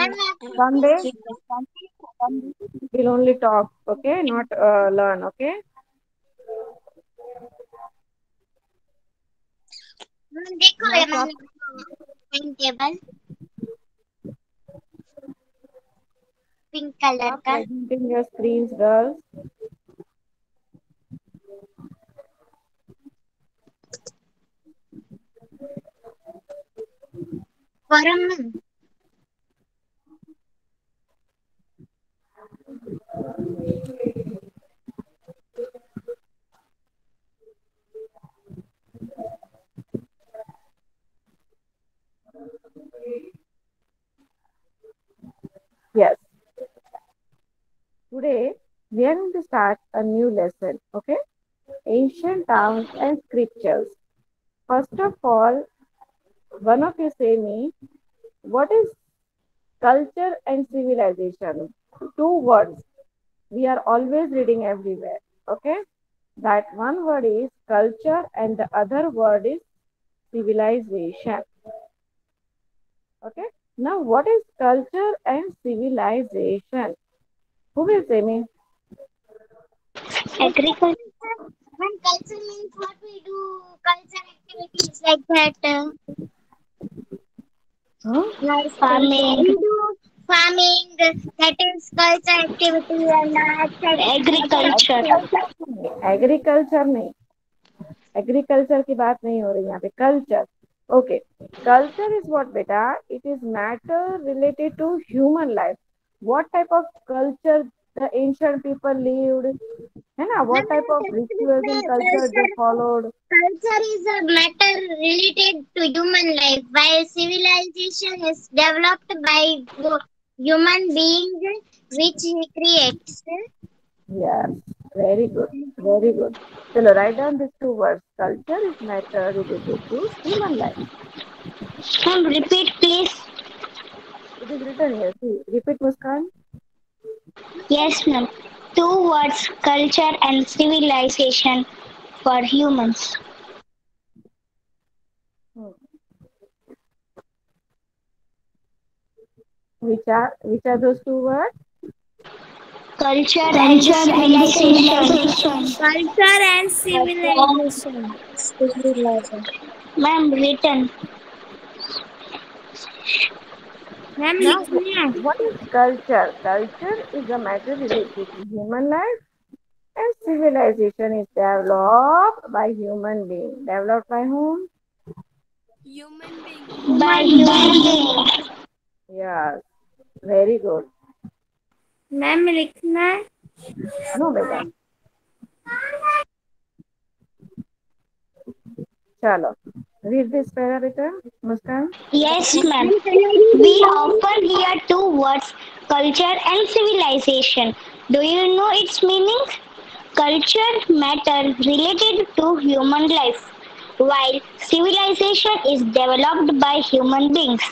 One day, one day we'll only talk, okay? Not learn, okay? देखो Now ये start, मैंने time table pink colour start का। presenting your screens, girls. फॉरम Yes. Today we are going to start a new lesson, okay? Ancient towns and scriptures. First of all, one of you say me, what is culture and civilization? Two words. We are always reading everywhere, okay? That one word is culture and the other word is civilization. Okay. Now, what is culture and civilization? Who will say me? agriculture. When culture means what we do, culture activities like that, Huh? like farming. We do farming. That is culture activity and agriculture. Agriculture नहीं, agriculture की बात नहीं हो रही यहाँ पे, culture. Okay. Culture is what बेटा? It is matter related to human life. What type of culture the ancient people lived, है ना? What type of rituals and culture they followed. Culture is a matter related to human life, while civilization is developed by human beings, which he creates. Yes, very good, very good. चलो, write down these two words. Culture is matter related to human life. Repeat, please. It is written here. See, repeat, Muskan. Yes, ma'am. Two words, culture and civilization for humans. Hmm. Which are those two words? Culture and Culture and civilization. civilization. Culture and civilization. Civilization. Ma'am, written. Ma'am Now, लिखनी है। what is culture? Culture is a matter related to human life, and civilization is developed by human being. Developed by whom? Human being. By Human human being. being. Yes, very good. Ma'am लिखना है। No, beta. Chalo. Read this para, beta. Muskan. Yes, ma'am. We often hear two words, culture and civilization. Do you know its meaning? Culture matter related to human life, while civilization is developed by human beings,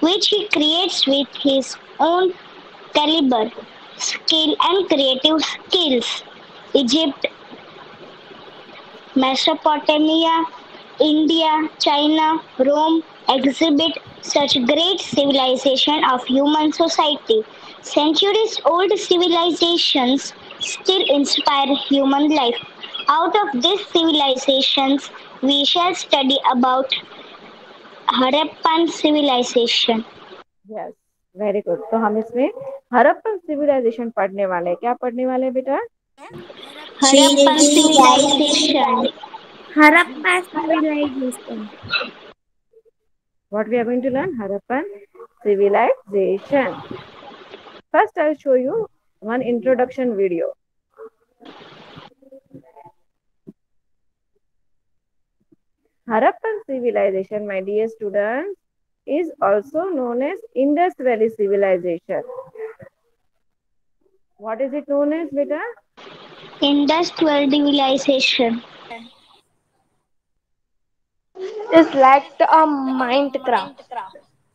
which he creates with his own caliber, skill and creative skills. Egypt, Mesopotamia, India, China, Rome exhibit such great civilization of human society. Centuries old civilizations still inspire human life. Out of these civilizations, we shall study about Harappan civilization. Yes, very good. तो हम इसमें Harappan civilisation पढ़ने वाले हैं. क्या पढ़ने वाले हैं बेटा? Harappan civilization. Harappa civilization. What we are going to learn? Harappan civilization. First, I'll show you one introduction video. Harappan civilization, my dear students, is also known as Indus Valley civilization. What is it known as, beta? Industrial civilization. It's like a Minecraft.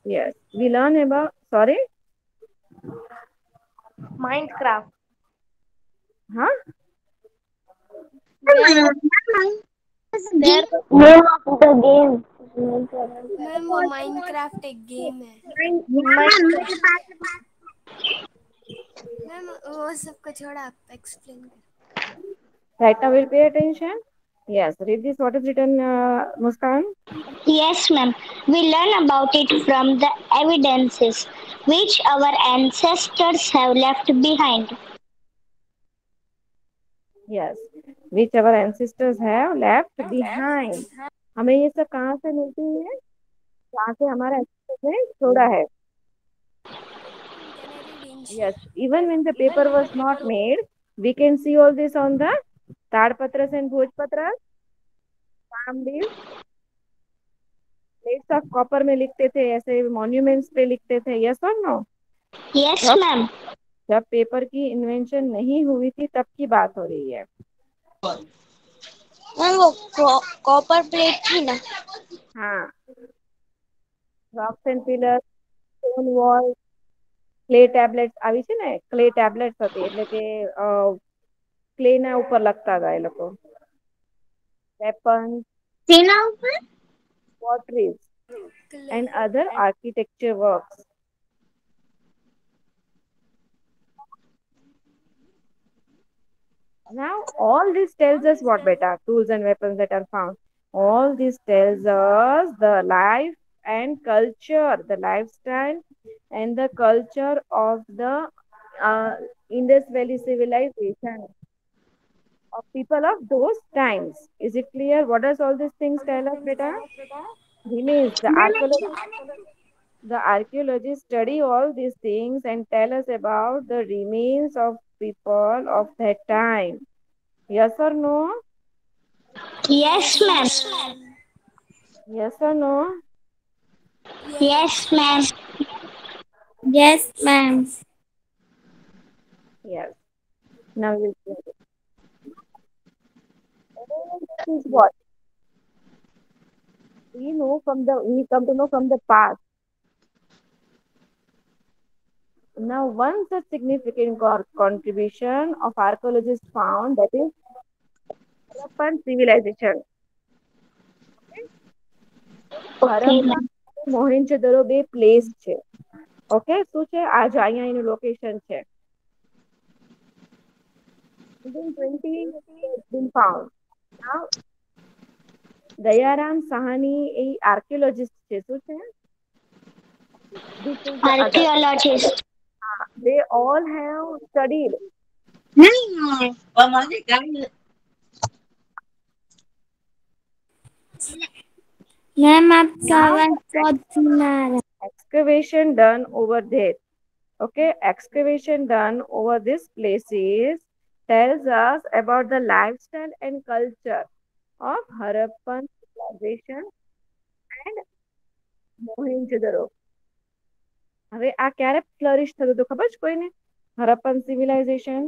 Yes, we learn about. Sorry, Minecraft. huh? There name of the game. Ma'am वो Minecraft एक game है। Minecraft. वो सबको छोड़ा, आप explain कर। Right now we'll pay attention. Yes, read this. What is written, Muskan? Yes, ma'am. We learn about it from the evidences which our ancestors have left behind. Yes, which our ancestors have left behind. हमें ये सब कहाँ से मिलती है? जहाँ से हमारे ancestors ने छोड़ा है. Can I read Yes, ancient? even when the paper was not made, we can see all this on the Tadpatras and Bhojpatras, palm leaves, plates of copper में लिखते थे, ऐसे monuments पे लिखते थे. Yes or no? Yes, जब ma'am. जब paper की इन्वेंशन नहीं हुई थी तब की बात हो रही है. मैम वो कॉपर प्लेट थी ना। हाँ, rocks and pillars, stone walls, clay tablets આવી છે ને, ક્લે ટેબ્લેટ્સ હતી, એટલે કે ક્લે ના ઉપર લખતા હતા એ લોકો. Weapons, potteries and Clay. other architecture works. Now all this tells us what, beta? Tools and weapons that are found. All this tells us the life and culture, the lifestyle and the culture of the uh, Indus Valley civilization of people of those times. Is it clear? What does all these things tell us, beta? Remains the archaeologists study all these things and tell us about the remains of people of that time. Yes or no? Yes, Yes, ma'am. ma'am. Yes or no? Yes, Yes. ma'am. Yes, ma'am. Yes. Now we'll see. This is what we come to know from the past. Now, one such significant contribution of archaeologists found, that is Harappan civilization. Okay, હરપ્પા ma'am. Mohenjodaro બે place છે. Okay, શું છે? આ જો અહીંયા એનું location છે. Within 20 has been found. Now, Dayaram Sahani એ આર્કિયોલોજીસ્ટ છે. શું છે? This is the other. Archaeologist. They all have studied. Ma'am आपका Now, आवाज बहुत धीमा आ रहा है. excavation done over there. Okay, excavation done over this places tells us about the lifestyle and culture of Harappan civilization and Mohenjo-daro. હવે આ ક્યારે flourish થતું હતું ખબર છે કોઈને? હરપ્પન સિવિલાઇઝેશન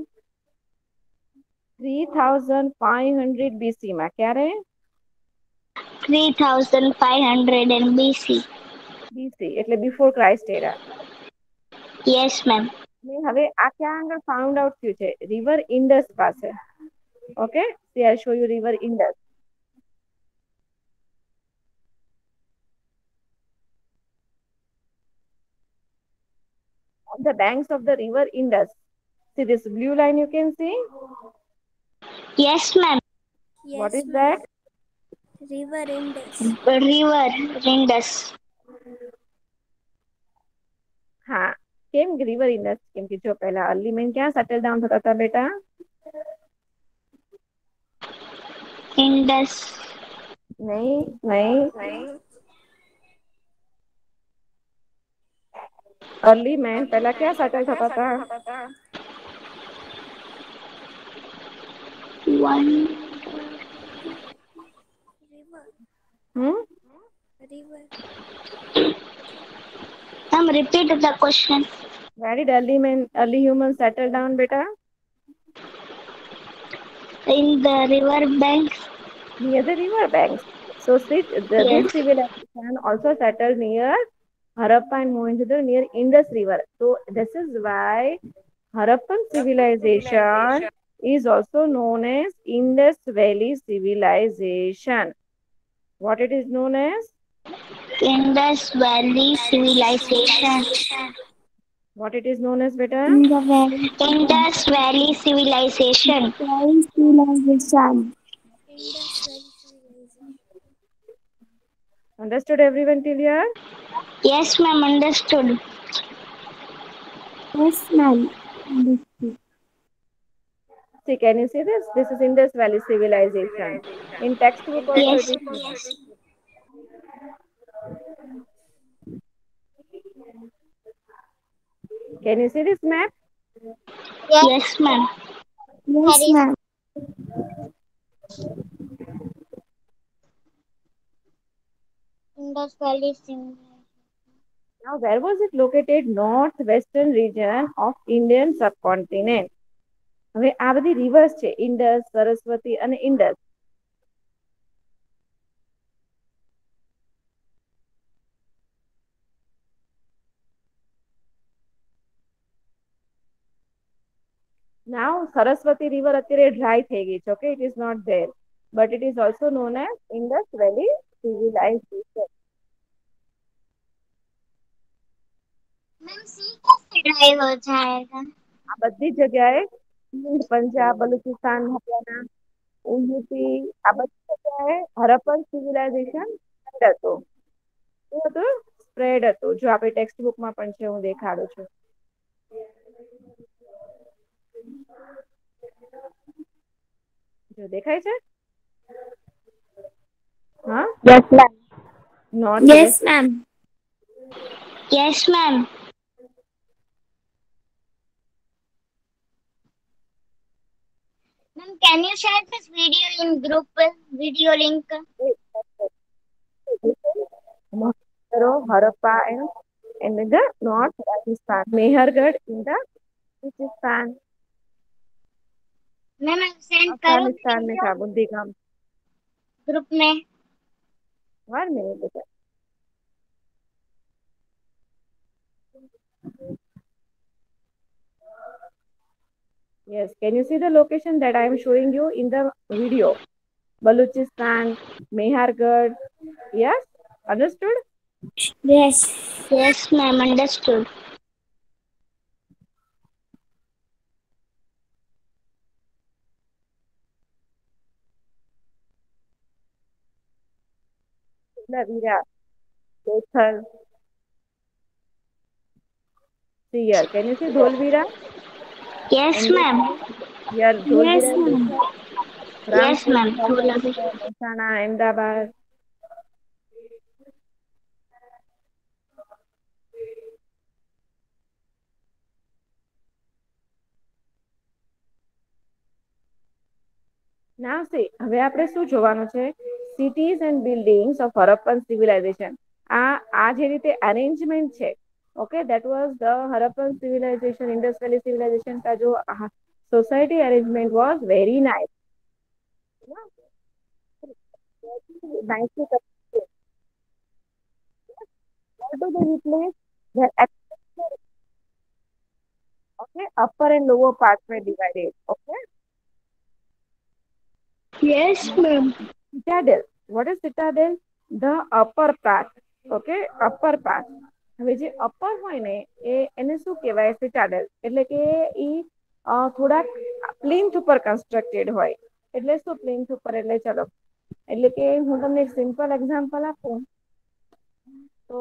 3500 BC માં. ક્યારે? 3500 in BC. BC એટલે બિફોર ક્રાઇસ્ટ એરા. Yes, ma'am. હવે આ ક્યાં આગળ ફાઉન્ડ આઉટ થયું છે? રિવર ઇન્ડસ પાસે. Okay, C I show you river Indus. On the banks of the river Indus. See this blue line you can see? Yes, ma'am. Yes, What is ma'am. that? River Indus. River Indus. હા, કેમ river Indus? કેમ કે જો પહેલા early main ક્યાં settle down થતા હતા બેટા? Indus. નહીં નહીં, અર્લી મેન પહેલા ક્યાં સેટલ થતા હતા? One. River. Hmm? River. Ma'am, repeat the question. Where did early humans settle down beta? In the river banks. Near the river banks. So this Yes. civilization also settled near Harappa and Mohenjo-daro near Indus River. So this is why Harappan civilization is also known as Indus Valley civilization. What it is known as? Indus Valley Civilization. What it is known as, beta? In the valley, Indus Valley Civilization. valley civilization. Indus Valley civilization. Understood everyone till here? Yes, ma'am, understood. Yes, ma'am. Understood. See, can you see this? This is Indus Valley Civilization. In textbook also it Yes. is given. Can you see this map? Yes, ma'am. Yes, ma'am. Indus Valley Civilization. Now, where was it located? Northwestern region of Indian subcontinent. હવે આ બધી rivers છે ઇન્ડસ સરસ્વતી અને Indus. Now Saraswati river અત્યારે dry થઈ ગઈ છે. Okay, it is not there, but it is also known as Indus Valley Civilization. Ma'am सी कैसे ड्राइव हो जाएगा? આ બધી જગ્યાએ પંજાબ બલુચિસ્તાન હરિયાણા યુપી આ બધી જગ્યાએ હરપ્પન સિવિલાઇઝેશન હતું. શું હતું? સ્પ્રેડ હતું. જો આપણે ટેક્સ્ટ બુકમાં પણ છે, હું દેખાડું છું. જો દેખાય છે? હા, Yes, ma'am. North Yes, west. ma'am. Yes, ma'am. Ma'am, can you share this video in group video link? કરો હરપ્પા and in the north Rajasthan. Mehergarh in the Rajasthan. Ma'am send करो अफगानिस्तान में था बुद्धिगाम. ग्रुप में. 1 minute बेटा. Yes, can you see the location that I am showing you in the video? Baluchistan, Mehergarh. Yes, understood? Yes. Yes, ma'am, understood. Vira, Lothal. See here, can you see Dholvira? Yes, And ma'am. here Dholvira Yes, and ma'am. Lothal. Yes, Rampur, ma'am. Saurashtra, Mehsana, Ahmedabad. Now see, હવે આપણે શું જોવાનું છે? Cities and buildings of Harappan civilization. આ જે રીતે arrangement છે, okay, that was the Harappan civilization, Indus Valley civilization का जो society arrangement was very nice. Nicely constructed. What do they replace? Their okay, upper and lower parts were divided. Okay. Yes, ma'am. Citadel. What is citadel? The upper part. Okay, upper part. હવે જે upper હોય ને એને શું કહેવાય? સિટાડેલ. એટલે કે ઈ થોડાક પ્લિન્થ ઉપર કન્સ્ટ્રક્ટેડ હોય. એટલે શું પ્લિન્થ ઉપર? એટલે ચલો, એટલે કે હું તમને એક સિમ્પલ એક્ઝામ્પલ આપું તો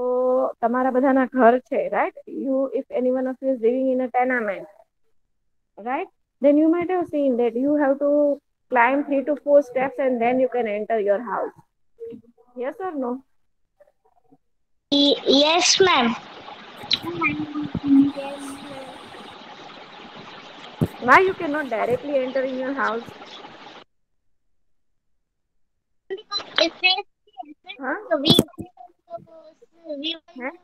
તમારા બધાના ઘર છે, right? You if anyone of you is living in a tenement, right? Then you might have seen that you have to climb 3 to 4 steps and then you can enter your house. Yes or no? Yes, ma'am. Yes, ma'am. Why you cannot directly enter in your house? If it's Huh? so we Huh?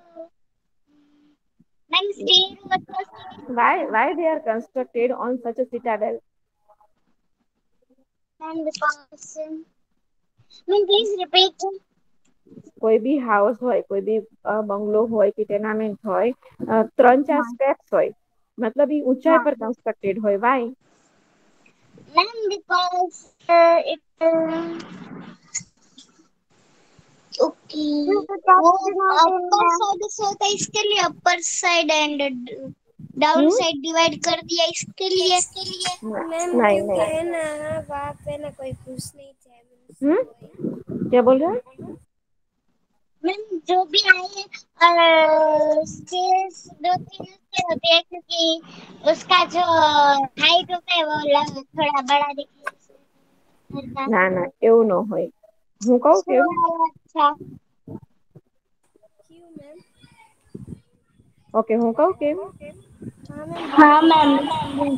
ma'am stay was Why they are constructed on such a citadel? ma'am because ma'am please repeat. કોઈ બી house હોય, કોઈ બી બંગલો હોય કે tenement હોય, 3-4 steps હોય, મતલબ ઈ ઊંચાઈ પર કન્સ્ટ્રક્ટેડ હોય. Why? Ma'am because it okay वो अपर साइड से होता है इसके लिए upper side and down hmm. Side divide कर दिया इसके लिए। मैम नहीं क्योंकि नहीं। है ना, वहाँ पे ना कोई खुश नहीं थे वही। क्या बोल रहे हैं? मैम जो भी आए स्टेज दो तीन उसके होते हैं क्योंकि उसका जो हाइट होता है वो थोड़ा बड़ा दिखे घर का। ના ના એવું ન હોય. હું કહું કેમ? अच्छा। क्यों मैम? ઓકે હું કહું કેમ? हाँ मैम हाँ बोलिए। Ma'am.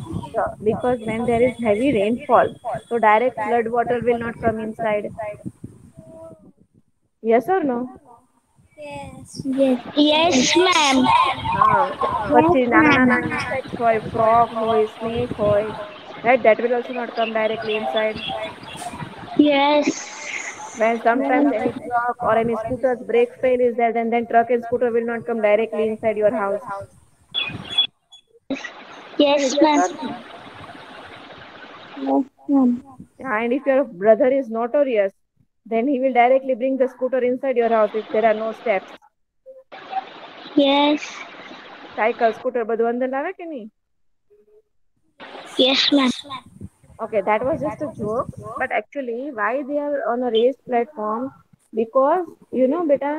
Because when there is heavy rainfall, so direct flood water will not come inside. Yes or no? Yes. Yes. Yes ma'am. હા. यस પછી નાના मैम। નાના insects હોય, frog હોય, snake હોય, right? That will also not come directly inside. Yes When sometimes any truck or any scooter's brake fail is there, then truck and scooter will not come directly inside your house. Yes Yes ma'am. or no? Yes, ma'am. And if your brother is notorious, then he will directly bring the scooter inside your house if there are no steps. Yes Cycle, scooter, બધું અંદર લાવે કે નહીં? Yes ma'am. Okay, that was just a joke. But actually, why they are on a raised platform? Because beta,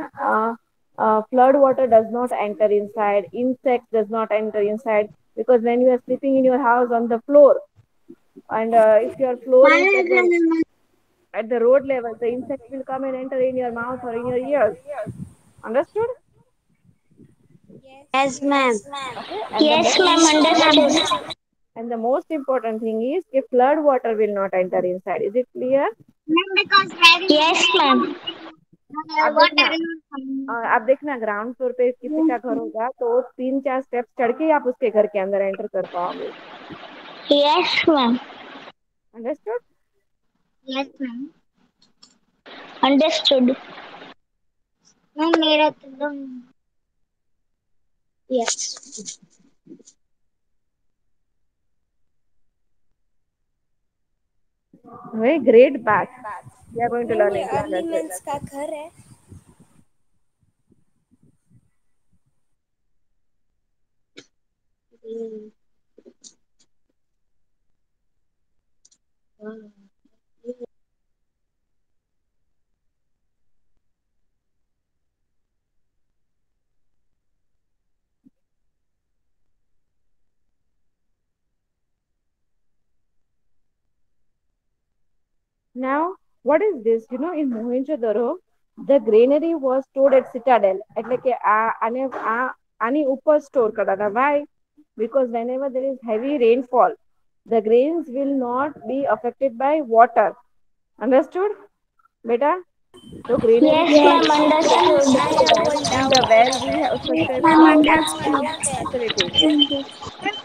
flood water does not enter inside. Insect does not enter inside because when you are sleeping in your house on the floor, and if your floor is at the road level, the insect will come and enter in your mouth or in your ears. Understood? Yes ma'am. Okay. And the yes most ma'am understood. and the most important thing is if flood water will not enter inside. Is it clear? Yes ma'am. आप देखना आप देखना ground floor पे किसी का घर होगा तो 3-4 स्टेप्स चढ़ के ही आप उसके घर के अंदर एंटर कर पाओगे. Yes ma'am. Understood? Yes ma'am understood. Ma'am मेरा तो एकदम yes. Very great bath. We are going to ma'am learn ये in this अर्ली lesson. मेंस का घर है। Now, what is this? In Mohenjo-daro, the granary was stored at citadel. એટલે કે આની ઉપર સ્ટોર કરતા હતા. Why? Because whenever there is heavy rainfall, the grains will not be affected by water. Understood? Beta? So granaries yes were ma'am ma'am understood. I have one in the well doubt. we have such yes types ma'am of ma'am मुझे understood. Doubt है। facilities. Ma'am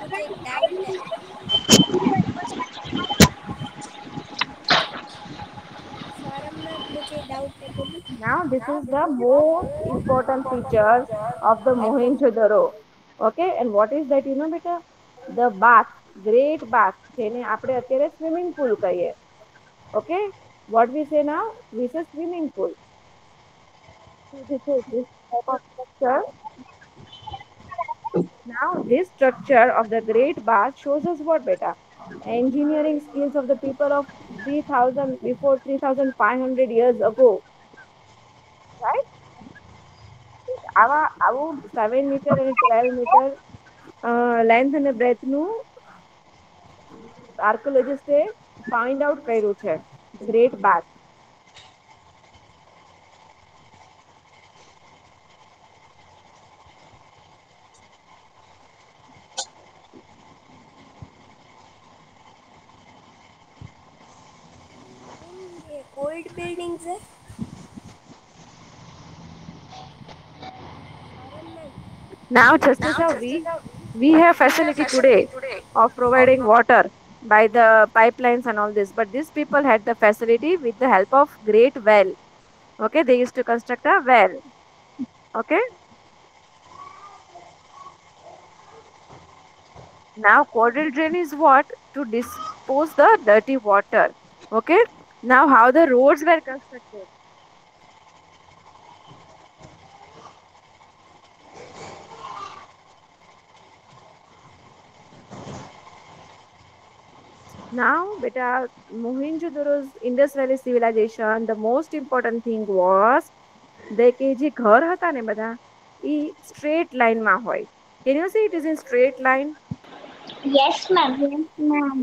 मुझे एक doubt है। फारम ma'am मुझे doubt है, बोली। Now this is the most important feature of the Mohenjo-daro. Okay, and what is that? Beta, the bath, great bath. જેને આપણે અત્યારે swimming pool કહીએ. Okay, what we say now? We say swimming pool. So this type of structure. Now this structure of the great bath shows us what, beta? Engineering skills of the people of 3000 before 3500 years ago, right? આવું 7 metre અને 12 metre length અને બ્રેથનું આર્કોલોજીસ્ટે find out કર્યું છે great bath. ये old buildings है। फारम ma'am. Now just as how we have facility today of providing water by the pipelines and all this, but these people had the facility with the help of great well. Okay, they used to construct a well. Okay, now caudal drain is what? To dispose the dirty water. Okay, now how the roads were constructed? Now, beta, Mohenjo-daro's Indus Valley civilization, the most important thing was they કે જે ઘર હતા ને બધા એ straight લાઈનમાં હોય. Can you see it is in straight line? Yes, ma'am. Yes, ma'am.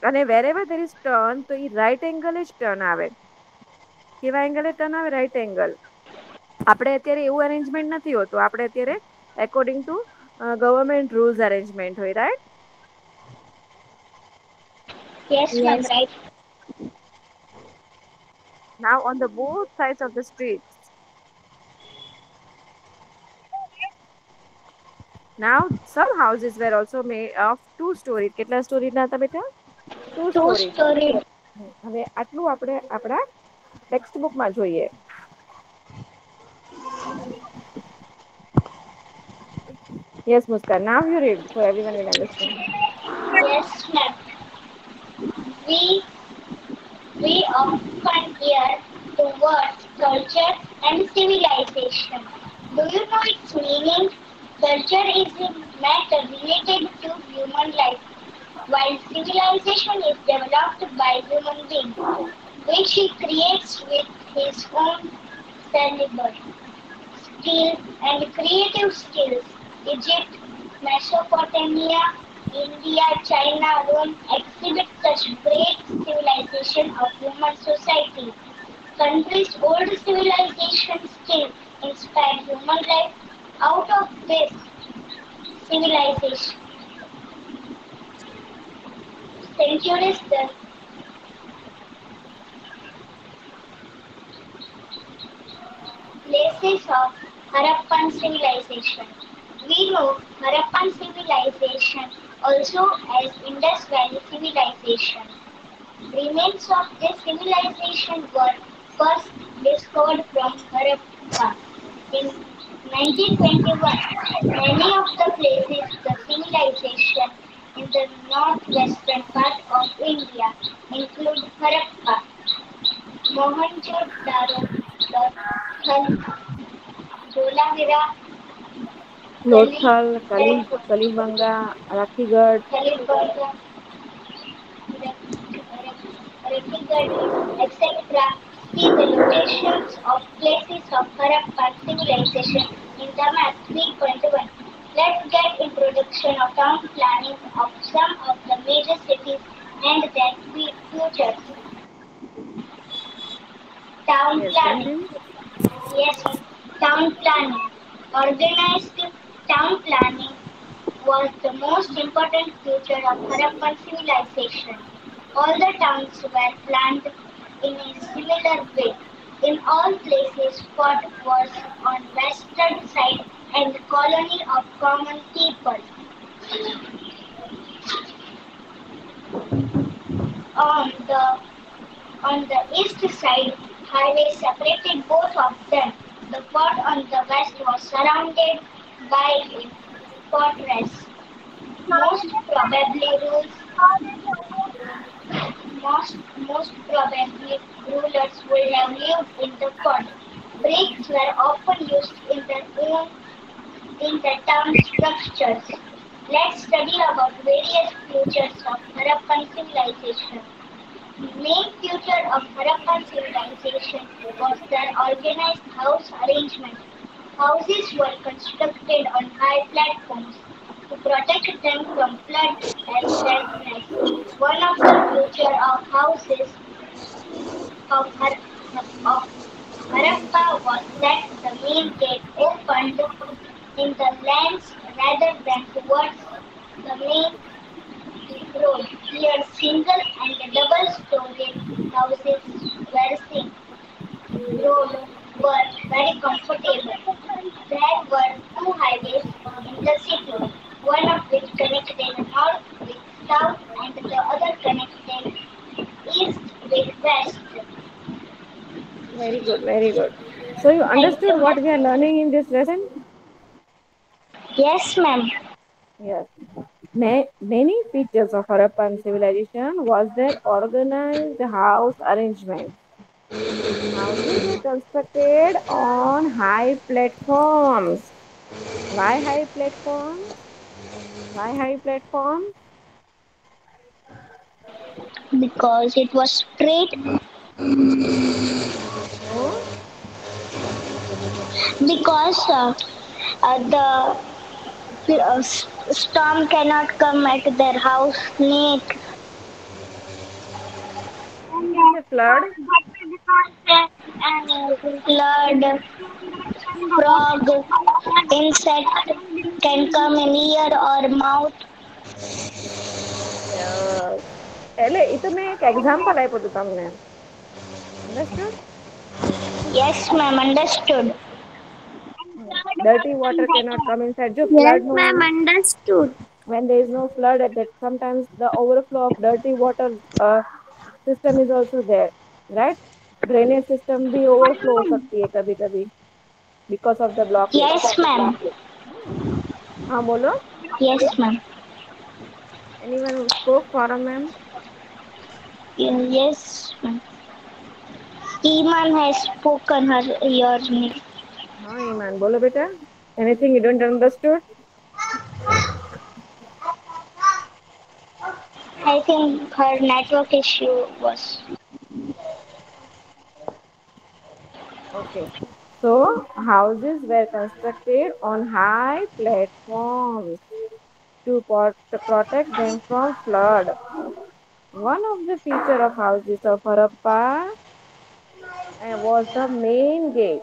અને wherever there is turn તો એ right angle જ turn આવે. કેવા એંગલે ટર્ન આવે? Right angle. આપણે અત્યારે એવું અરેન્જમેન્ટ નથી હોતું. આપણે અત્યારે according to government rules arrangement હોય, right? Yes, ma'am. Yes. Right. Now on the both sides of the streets. Now some houses were also made of two story. કેટલા સ્ટોરી ના હતા બેટા? Two Two story. story. હવે આટલું આપણે આપણા text બુકમાં જોઈએ. Yes, Muskan. Now you read so everyone will understand. Yes, ma'am. We we often hear the words culture and civilization. Do you know its meaning? Culture is a matter related to human life, while civilization is developed by human beings, which he creates with his own cerebral skill and creative skills. Egypt, Mesopotamia, India, China, Rome exhibit such great civilization of human society. Countries' old civilization still inspire human life. Out of this civilization, centuries the places of Harappan civilization. We know Harappan civilization also as Indus Valley civilization. Remains of this civilization were first discovered from Harappa in 1921. Many of the places the civilization in the northwestern part of India include Harappa, Mohenjo-daro, Dholavira, Lothal, Kali, કલિબંગા, રાખીગઢ. Kaliburga, Retigadi, etc. See the locations of places of Harappa civilization in the map 3.1. Let's get introduction of town planning of some of the major cities and their futures. Town Yes, planning. continue. Yes, town planning. Organized town planning was the most important feature of Harappan civilization. All the towns were planned in a similar way. In all places, fort was on western side and colony of common people on the east side. Highway separated both of them. The fort on the west was surrounded by a fortress. Most probably rules most probably rulers would have lived in the fort. Bricks were often used in the town structures. Let's study about various features of Harappan civilization. The main feature of Harappan civilization was their organized house arrangement. Houses were constructed on high platforms to protect them from flood and dampness. One of the features of houses of, of Harappa was that the main gate opened in the lands rather than towards the main road. Here, single and double-storied houses were seen. Roads were very comfortable. There were two highways in the city, one of which connected north with south and the other connected east with west. Very good, very good. So you Thank you, understood what ma'am. we are learning in this lesson? Yes, ma'am. Yes. Many features of Harappan civilization was their organized house arrangement. Houses were constructed on high platforms. Why high platforms? Why high platforms? because it was straight, Oh, because the storm cannot come at their house, snake. we can say flood. Flood, frog, insect can come in ear or mouth. Yes. એટલે એ તો મેં એક example આપ્યું હતું તમને. Understood? Yes, ma'am, understood. Dirty water cannot come inside. જો Yes, flood નું ma'am, understood. when there is no flood at that sometimes the overflow of dirty water system is also there, right? Drainage system भी overflow हो सकती है कभी कभी because of the blockage. Yes, ma'am. हाँ बोलो. Yes, ma'am. Anyone who spoke for a ma'am? Yes, ma'am. Iman has spoken her your name. हाँ ईमान बोलो बेटा. Anything you don't understood? I think her network issue was. Okay. So houses were constructed on high platforms to protect them from flood. One of the feature of houses of Harappa was the main gate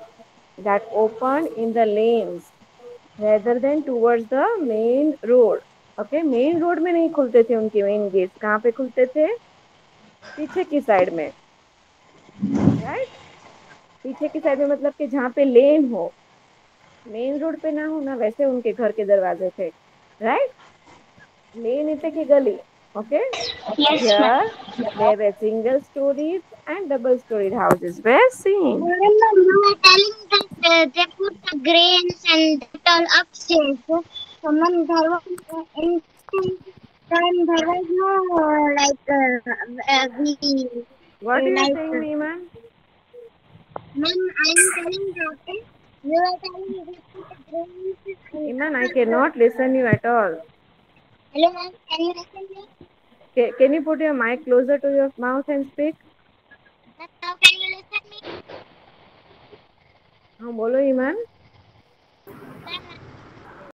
that opened in the lanes rather than towards the main road. Okay, main road में नहीं खुलते थे उनके main gate. कहाँ पे खुलते थे? पीछे की साइड में. राइट. पीछे की साइड में मतलब कि जहाँ पे लेन हो, मेन रोड पे ना हो ना, वैसे उनके घर के दरवाजे थे. राइट. लेन इतने की गली. Okay. Yes, ma'am. Here there were single stories and double storied houses were seen. Remember, you were telling that they put the grains and that all upstairs. So when there was in time there was no we What are you like saying, Iman? ma'am, I am telling that you were telling they put the grains and Iman, I cannot listen you at all. hello ma'am, can you listen me? Can you put your mic closer to your mouth and speak? Ma'am, now can you listen me? हाँ बोलो ईमान.